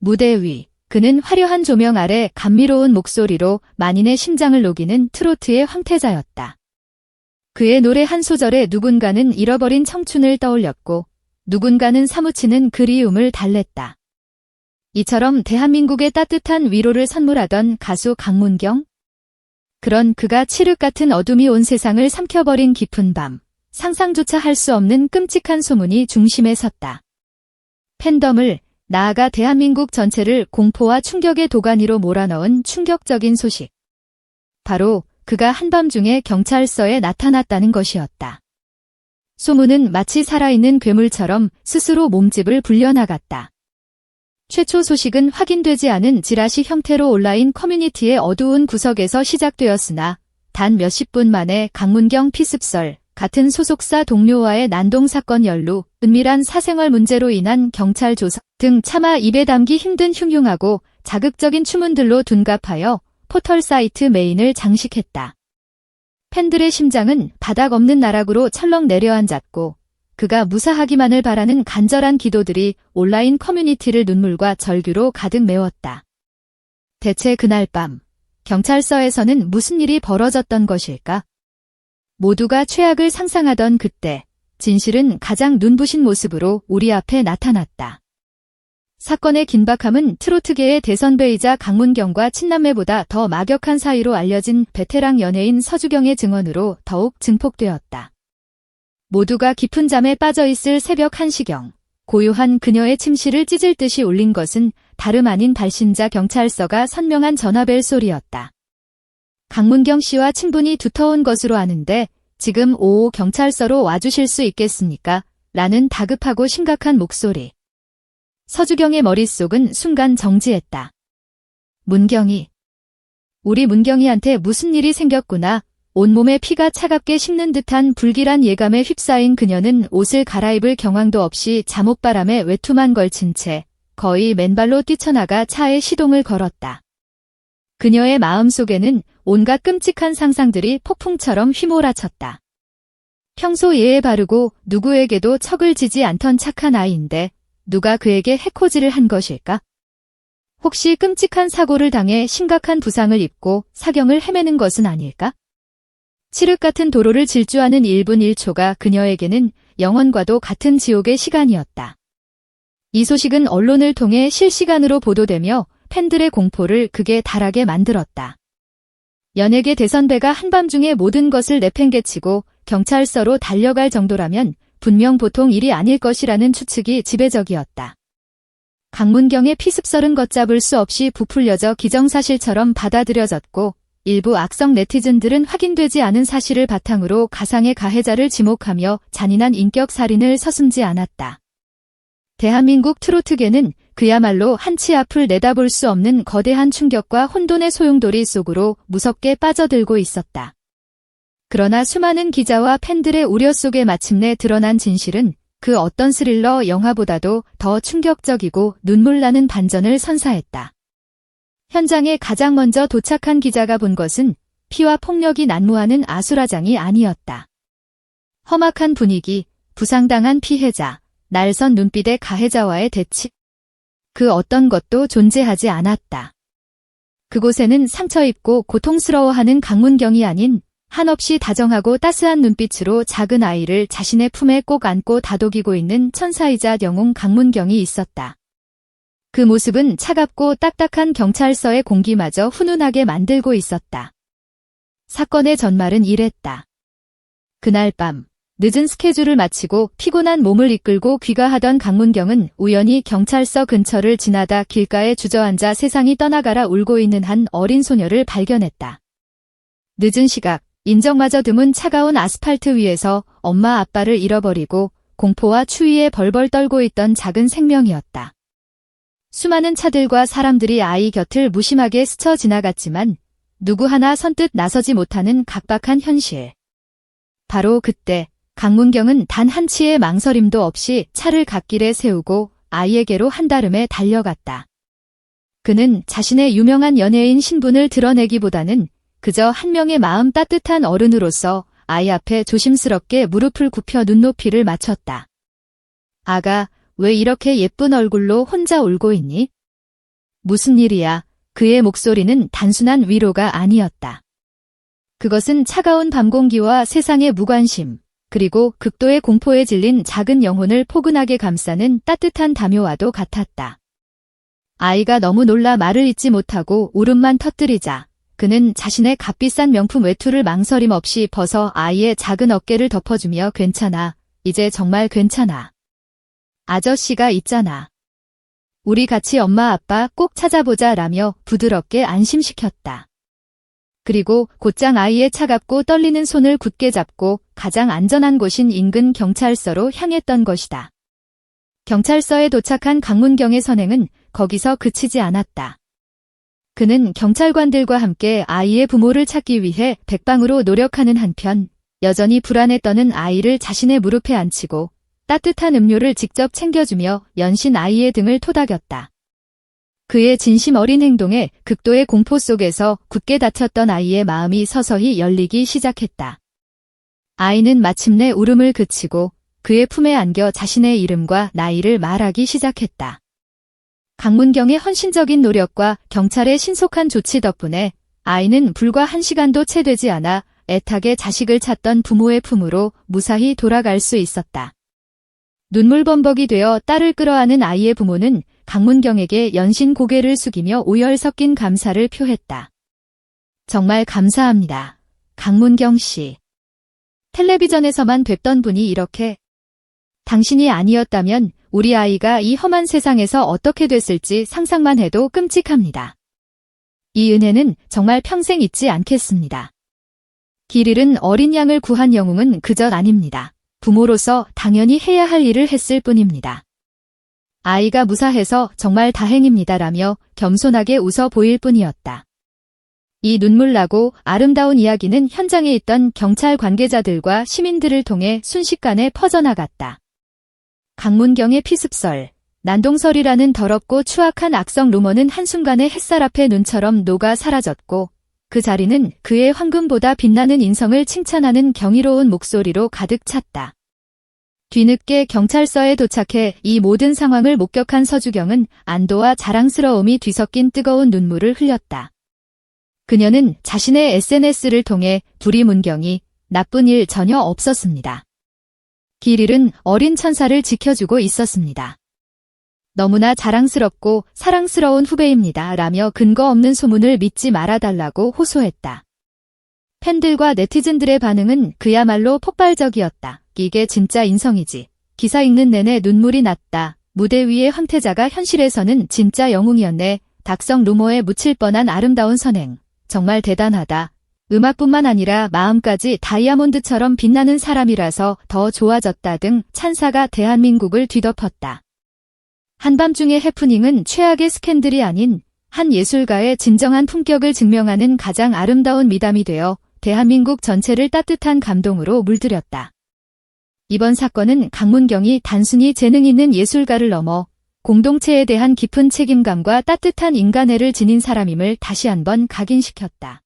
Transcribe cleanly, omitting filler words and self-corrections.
무대 위, 그는 화려한 조명 아래 감미로운 목소리로 만인의 심장을 녹이는 트로트의 황태자였다. 그의 노래 한 소절에 누군가는 잃어버린 청춘을 떠올렸고 누군가는 사무치는 그리움을 달랬다. 이처럼 대한민국의 따뜻한 위로를 선물하던 가수 강문경? 그런 그가 칠흑 같은 어둠이 온 세상을 삼켜버린 깊은 밤, 상상조차 할 수 없는 끔찍한 소문이 중심에 섰다. 팬덤을, 나아가 대한민국 전체를 공포와 충격의 도가니로 몰아넣은 충격적인 소식. 바로 그가 한밤중에 경찰서에 나타났다는 것이었다. 소문은 마치 살아있는 괴물처럼 스스로 몸집을 불려나갔다. 최초 소식은 확인되지 않은 지라시 형태로 온라인 커뮤니티의 어두운 구석에서 시작되었으나 단 몇십 분 만에 강문경 피습설, 같은 소속사 동료와의 난동사건 연루, 은밀한 사생활 문제로 인한 경찰 조사 등 차마 입에 담기 힘든 흉흉하고 자극적인 추문들로 둔갑하여 포털 사이트 메인을 장식했다. 팬들의 심장은 바닥 없는 나락으로 철렁 내려앉았고 그가 무사하기만을 바라는 간절한 기도들이 온라인 커뮤니티를 눈물과 절규로 가득 메웠다. 대체 그날 밤, 경찰서에서는 무슨 일이 벌어졌던 것일까? 모두가 최악을 상상하던 그때, 진실은 가장 눈부신 모습으로 우리 앞에 나타났다. 사건의 긴박함은 트로트계의 대선배이자 강문경과 친남매보다 더 막역한 사이로 알려진 베테랑 연예인 서주경의 증언으로 더욱 증폭되었다. 모두가 깊은 잠에 빠져있을 새벽 1시경, 고요한 그녀의 침실을 찢을 듯이 울린 것은 다름 아닌 발신자 경찰서가 선명한 전화벨 소리였다. 강문경 씨와 친분이 두터운 것으로 아는데 지금 5호 경찰서로 와주실 수 있겠습니까? 라는 다급하고 심각한 목소리. 서주경의 머릿속은 순간 정지했다. 문경이. 우리 문경이한테 무슨 일이 생겼구나. 온몸에 피가 차갑게 식는 듯한 불길한 예감에 휩싸인 그녀는 옷을 갈아입을 경황도 없이 잠옷바람에 외투만 걸친 채 거의 맨발로 뛰쳐나가 차에 시동을 걸었다. 그녀의 마음속에는 온갖 끔찍한 상상들이 폭풍처럼 휘몰아쳤다. 평소 예에 바르고 누구에게도 척을 지지 않던 착한 아이인데 누가 그에게 해코지를 한 것일까? 혹시 끔찍한 사고를 당해 심각한 부상을 입고 사경을 헤매는 것은 아닐까? 칠흑 같은 도로를 질주하는 1분 1초가 그녀에게는 영원과도 같은 지옥의 시간이었다. 이 소식은 언론을 통해 실시간으로 보도되며 팬들의 공포를 극에 달하게 만들었다. 연예계 대선배가 한밤중에 모든 것을 내팽개치고 경찰서로 달려갈 정도라면 분명 보통 일이 아닐 것이라는 추측이 지배적이었다. 강문경의 피습설은 걷잡을 수 없이 부풀려져 기정사실처럼 받아들여졌고 일부 악성 네티즌들은 확인되지 않은 사실을 바탕으로 가상의 가해자를 지목하며 잔인한 인격살인을 서슴지 않았다. 대한민국 트로트계는 그야말로 한치 앞을 내다볼 수 없는 거대한 충격과 혼돈의 소용돌이 속으로 무섭게 빠져들고 있었다. 그러나 수많은 기자와 팬들의 우려 속에 마침내 드러난 진실은 그 어떤 스릴러 영화보다도 더 충격적이고 눈물나는 반전을 선사했다. 현장에 가장 먼저 도착한 기자가 본 것은 피와 폭력이 난무하는 아수라장이 아니었다. 험악한 분위기, 부상당한 피해자, 날선 눈빛의 가해자와의 대치. 그 어떤 것도 존재하지 않았다. 그곳에는 상처입고 고통스러워하는 강문경이 아닌 한없이 다정하고 따스한 눈빛으로 작은 아이를 자신의 품에 꼭 안고 다독이고 있는 천사이자 영웅 강문경이 있었다. 그 모습은 차갑고 딱딱한 경찰서의 공기마저 훈훈하게 만들고 있었다. 사건의 전말은 이랬다. 그날 밤, 늦은 스케줄을 마치고 피곤한 몸을 이끌고 귀가하던 강문경은 우연히 경찰서 근처를 지나다 길가에 주저앉아 세상이 떠나가라 울고 있는 한 어린 소녀를 발견했다. 늦은 시각, 인적마저 드문 차가운 아스팔트 위에서 엄마 아빠를 잃어버리고 공포와 추위에 벌벌 떨고 있던 작은 생명이었다. 수많은 차들과 사람들이 아이 곁을 무심하게 스쳐 지나갔지만 누구 하나 선뜻 나서지 못하는 각박한 현실. 바로 그때 강문경은 단 한치의 망설임도 없이 차를 갓길에 세우고 아이에게로 한달음에 달려갔다. 그는 자신의 유명한 연예인 신분을 드러내기보다는 그저 한 명의 마음 따뜻한 어른으로서 아이 앞에 조심스럽게 무릎을 굽혀 눈높이를 맞췄다. 아가, 왜 이렇게 예쁜 얼굴로 혼자 울고 있니? 무슨 일이야? 그의 목소리는 단순한 위로가 아니었다. 그것은 차가운 밤 공기와 세상의 무관심, 그리고 극도의 공포에 질린 작은 영혼을 포근하게 감싸는 따뜻한 담요와도 같았다. 아이가 너무 놀라 말을 잇지 못하고 울음만 터뜨리자 그는 자신의 값비싼 명품 외투를 망설임 없이 벗어 아이의 작은 어깨를 덮어주며 괜찮아, 이제 정말 괜찮아. 아저씨가 있잖아. 우리 같이 엄마 아빠 꼭 찾아보자 라며 부드럽게 안심시켰다. 그리고 곧장 아이의 차갑고 떨리는 손을 굳게 잡고 가장 안전한 곳인 인근 경찰서로 향했던 것이다. 경찰서에 도착한 강문경의 선행은 거기서 그치지 않았다. 그는 경찰관들과 함께 아이의 부모를 찾기 위해 백방으로 노력하는 한편 여전히 불안에 떠는 아이를 자신의 무릎에 앉히고 따뜻한 음료를 직접 챙겨주며 연신 아이의 등을 토닥였다. 그의 진심 어린 행동에 극도의 공포 속에서 굳게 닫혔던 아이의 마음이 서서히 열리기 시작했다. 아이는 마침내 울음을 그치고 그의 품에 안겨 자신의 이름과 나이를 말하기 시작했다. 강문경의 헌신적인 노력과 경찰의 신속한 조치 덕분에 아이는 불과 1시간도 채 되지 않아 애타게 자식을 찾던 부모의 품으로 무사히 돌아갈 수 있었다. 눈물범벅이 되어 딸을 끌어안은 아이의 부모는 강문경에게 연신 고개를 숙이며 오열 섞인 감사를 표했다. 정말 감사합니다. 강문경 씨. 텔레비전에서만 뵙던 분이 이렇게 당신이 아니었다면 우리 아이가 이 험한 세상에서 어떻게 됐을지 상상만 해도 끔찍합니다. 이 은혜는 정말 평생 잊지 않겠습니다. 길 잃은 어린 양을 구한 영웅은 그저 아닙니다. 부모로서 당연히 해야 할 일을 했을 뿐입니다. 아이가 무사해서 정말 다행입니다라며 겸손하게 웃어 보일 뿐이었다. 이 눈물나고 아름다운 이야기는 현장에 있던 경찰 관계자들과 시민들을 통해 순식간에 퍼져나갔다. 강문경의 피습설, 난동설이라는 더럽고 추악한 악성 루머는 한순간에 햇살 앞에 눈처럼 녹아 사라졌고 그 자리는 그의 황금보다 빛나는 인성을 칭찬하는 경이로운 목소리로 가득 찼다. 뒤늦게 경찰서에 도착해 이 모든 상황을 목격한 서주경은 안도와 자랑스러움이 뒤섞인 뜨거운 눈물을 흘렸다. 그녀는 자신의 SNS를 통해 부리문경이 나쁜 일 전혀 없었습니다. 길 잃은 어린 천사를 지켜주고 있었습니다. 너무나 자랑스럽고 사랑스러운 후배입니다. 라며 근거 없는 소문을 믿지 말아달라고 호소했다. 팬들과 네티즌들의 반응은 그야말로 폭발적이었다. 이게 진짜 인성이지. 기사 읽는 내내 눈물이 났다. 무대 위의 황태자가 현실에서는 진짜 영웅이었네. dak성 루머에 묻힐 뻔한 아름다운 선행. 정말 대단하다. 음악뿐만 아니라 마음까지 다이아몬드처럼 빛나는 사람이라서 더 좋아졌다 등 찬사가 대한민국을 뒤덮었다. 한밤중의 해프닝은 최악의 스캔들이 아닌 한 예술가의 진정한 품격을 증명하는 가장 아름다운 미담이 되어 대한민국 전체를 따뜻한 감동으로 물들였다. 이번 사건은 강문경이 단순히 재능 있는 예술가를 넘어 공동체에 대한 깊은 책임감과 따뜻한 인간애를 지닌 사람임을 다시 한번 각인시켰다.